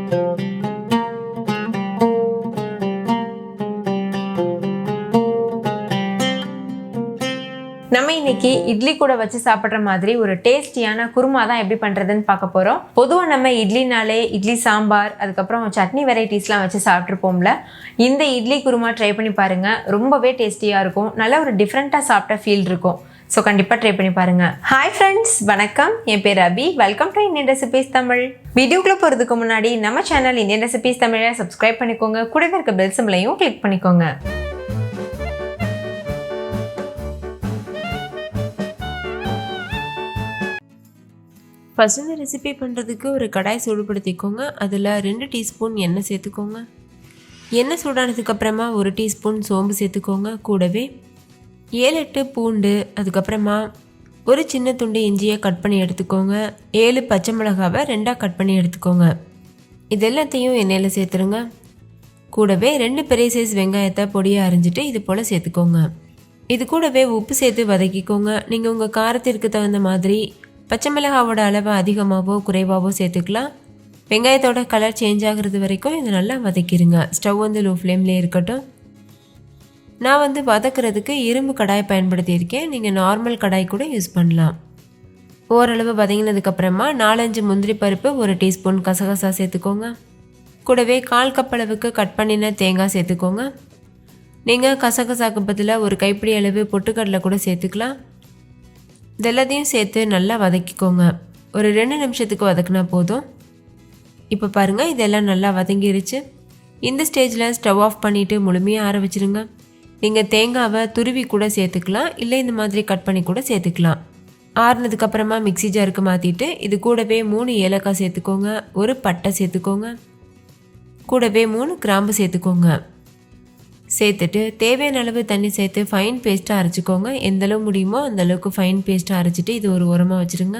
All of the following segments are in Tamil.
நம்ம இன்னைக்கு இட்லி கூட வச்சு சாப்பிட்ற மாதிரி ஒரு டேஸ்டியான குருமா தான் எப்படி பண்ணுறதுன்னு பார்க்க போகிறோம். பொதுவாக நம்ம இட்லினாலே இட்லி சாம்பார் அதுக்கப்புறம் சட்னி வெரைட்டிஸ்லாம் வச்சு சாப்பிட்ருப்போம்ல. இந்த இட்லி குருமா ட்ரை பண்ணி பாருங்கள், ரொம்பவே டேஸ்டியாக இருக்கும். நல்ல ஒரு டிஃப்ரெண்ட்டாக சாப்பிட்ட ஃபீல் இருக்கும். ஸோ கண்டிப்பாக ட்ரை பண்ணி பாருங்கள். ஹாய் ஃப்ரெண்ட்ஸ், வணக்கம். என் பேர் Abhi. Welcome to Indian recipes Tamil. வீடியோக்குள்ளே போகிறதுக்கு முன்னாடி நம்ம சேனல் இந்தியன் ரெசிபீஸ் தமிழை சப்ஸ்கிரைப் பண்ணிக்கோங்க. கூடவே இருக்க பெல் சிம்பலையும் கிளிக் பண்ணிக்கோங்க. ஃபஸ்ட் இந்த ரெசிபி பண்ணுறதுக்கு ஒரு கடாய் சூடுபடுத்திக்கோங்க. அதில் 2 டீஸ்பூன் எண்ணெய் சேர்த்துக்கோங்க. எண்ணெய் சூடானதுக்கப்புறமா 1 டீஸ்பூன் சோம்பு சேர்த்துக்கோங்க. கூடவே 7-8 பூண்டு, அதுக்கப்புறமா ஒரு சின்ன துண்டு இஞ்சியை கட் பண்ணி எடுத்துக்கோங்க. 7 பச்சை மிளகாவை 2ஆக கட் பண்ணி எடுத்துக்கோங்க. இது எல்லாத்தையும் எண்ணெயில் சேர்த்துருங்க. கூடவே 2 பெரிய சைஸ் வெங்காயத்தை பொடியாக அரிஞ்சிட்டு இது போல் சேர்த்துக்கோங்க. இது கூடவே உப்பு சேர்த்து வதக்கிக்கோங்க. நீங்கள் உங்கள் காரத்திற்கு தகுந்த மாதிரி பச்சை மிளகாவோட அளவை அதிகமாகவோ குறைவாகவோ சேர்த்துக்கலாம். வெங்காயத்தோட கலர் சேஞ்ச் ஆகிறது வரைக்கும் இதை நல்லா வதக்கிடுங்க. ஸ்டவ் லோ ஃப்ளேம்லேயே இருக்கட்டும். நான் வதக்கிறதுக்கு இரும்பு கடாய் பயன்படுத்தியிருக்கேன். நீங்கள் நார்மல் கடாய் கூட யூஸ் பண்ணலாம். ஓரளவு வதங்கினதுக்கப்புறமா 4-5 முந்திரி பருப்பு, 1 டீஸ்பூன் கசகசா சேர்த்துக்கோங்க. கூடவே 1/4 கப் அளவுக்கு கட் பண்ணின தேங்காய் சேர்த்துக்கோங்க. நீங்கள் கசகசாக்கு பதிலாக ஒரு கைப்பிடி அளவு பொட்டுக்கடலை கூட சேர்த்துக்கலாம். இதெல்லாத்தையும் சேர்த்து நல்லா வதக்கிக்கோங்க. ஒரு 2 நிமிஷத்துக்கு வதக்கினா போதும். இப்போ பாருங்கள், இதெல்லாம் நல்லா வதங்கிருச்சு. இந்த ஸ்டேஜில் ஸ்டவ் ஆஃப் பண்ணிவிட்டு முழுமையாக ஆற வச்சுருங்க. நீங்கள் தேங்காவை துருவி கூட சேர்த்துக்கலாம், இல்லை இந்த மாதிரி கட் பண்ணி கூட சேர்த்துக்கலாம். ஆறுனதுக்கப்புறமா மிக்ஸி ஜாருக்கு மாற்றிட்டு இது கூடவே 3 ஏலக்காய் சேர்த்துக்கோங்க. 1 பட்டை சேர்த்துக்கோங்க. கூடவே 3 கிராம்பு சேர்த்துக்கோங்க. சேர்த்துட்டு தேவையான அளவு தண்ணி சேர்த்து ஃபைன் பேஸ்ட்டாக அரைச்சிக்கோங்க. எந்தளவு முடியுமோ அந்தளவுக்கு ஃபைன் பேஸ்ட்டாக அரைச்சிட்டு இது ஒரு உரமாக வச்சுருங்க.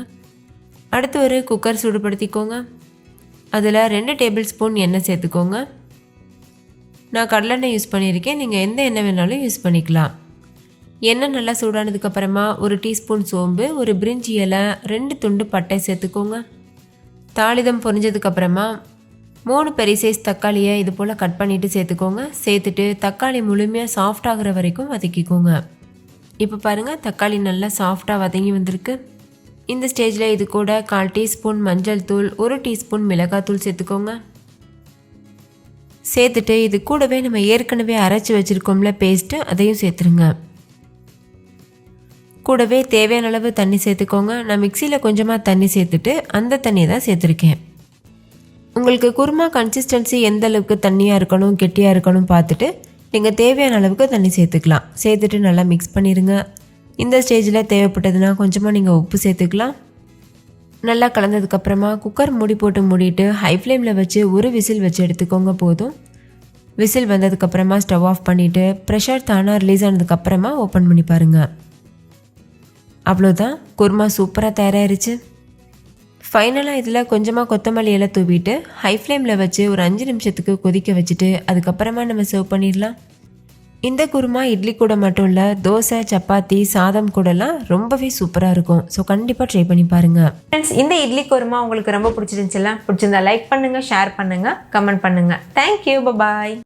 அடுத்து ஒரு குக்கர் சூடுபடுத்திக்கோங்க. அதில் 2 டேபிள் ஸ்பூன் எண்ணெய் சேர்த்துக்கோங்க. நான் கடலெண்ணெய் யூஸ் பண்ணியிருக்கேன், நீங்கள் எந்த எண்ணெய் வேணாலும் யூஸ் பண்ணிக்கலாம். எண்ணெய் நல்லா சூடானதுக்கப்புறமா 1 டீஸ்பூன் சோம்பு, 1 பிரிஞ்சி இலை, 2 துண்டு பட்டை சேர்த்துக்கோங்க. தாளிதம் பொரிஞ்சதுக்கப்புறமா 3 பெரிய சைஸ் தக்காளியை இது போல் கட் பண்ணிவிட்டு சேர்த்துக்கோங்க. சேர்த்துட்டு தக்காளி முழுமையாக சாஃப்ட் ஆகிற வரைக்கும் வதக்கிக்கோங்க. இப்போ பாருங்கள், தக்காளி நல்லா சாஃப்டாக வதங்கி வந்திருக்கு. இந்த ஸ்டேஜில் இது கூட 1/4 டீஸ்பூன் மஞ்சள் தூள், 1 டீஸ்பூன் மிளகாத்தூள் சேர்த்துக்கோங்க. சேர்த்துட்டு இது கூடவே நம்ம ஏற்கனவே அரைச்சி வச்சுருக்கோம்ல பேஸ்ட்டு, அதையும் சேர்த்துருங்க. கூடவே தேவையான அளவு தண்ணி சேர்த்துக்கோங்க. நான் மிக்சியில் கொஞ்சமாக தண்ணி சேர்த்துட்டு அந்த தண்ணியை தான் சேர்த்துருக்கேன். உங்களுக்கு குருமா கன்சிஸ்டன்சி எந்த அளவுக்கு தண்ணியாக இருக்கணும் கெட்டியாக இருக்கணும் பார்த்துட்டு நீங்கள் தேவையான அளவுக்கு தண்ணி சேர்த்துக்கலாம். சேர்த்துட்டு நல்லா மிக்ஸ் பண்ணிடுங்க. இந்த ஸ்டேஜில் தேவைப்பட்டதுன்னா கொஞ்சமாக நீங்கள் உப்பு சேர்த்துக்கலாம். நல்லா கலந்ததுக்கப்புறமா குக்கர் மூடி போட்டு மூடிட்டு ஹை ஃப்ளேமில் வச்சு ஒரு விசில் வச்சு எடுத்துக்கோங்க. போதும். விசில் வந்ததுக்கப்புறமா ஸ்டவ் ஆஃப் பண்ணிவிட்டு ப்ரெஷர் தானாக ரிலீஸ் ஆனதுக்கப்புறமா ஓப்பன் பண்ணி பாருங்கள். அவ்வளோதான், குருமா சூப்பராக தயாராகிருச்சு. ஃபைனலாக இதில் கொஞ்சமாக கொத்தமல்லி எல்லாம் தூவிட்டு ஹை ஃப்ளேமில் வச்சு ஒரு 5 நிமிஷத்துக்கு கொதிக்க வச்சுட்டு அதுக்கப்புறமா நம்ம சர்வ் பண்ணிடலாம். இந்த குருமா இட்லி கூட மட்டும் இல்லை, தோசை, சப்பாத்தி, சாதம் கூடலாம் ரொம்பவே சூப்பராக இருக்கும். ஸோ கண்டிப்பாக ட்ரை பண்ணி பாருங்கள். ஃப்ரெண்ட்ஸ், இந்த இட்லி குருமா உங்களுக்கு ரொம்ப பிடிச்சிருந்துச்சுல்ல? பிடிச்சிருந்தா லைக் பண்ணுங்கள், ஷேர் பண்ணுங்கள், கமெண்ட் பண்ணுங்கள். தேங்க்யூ, பாய்.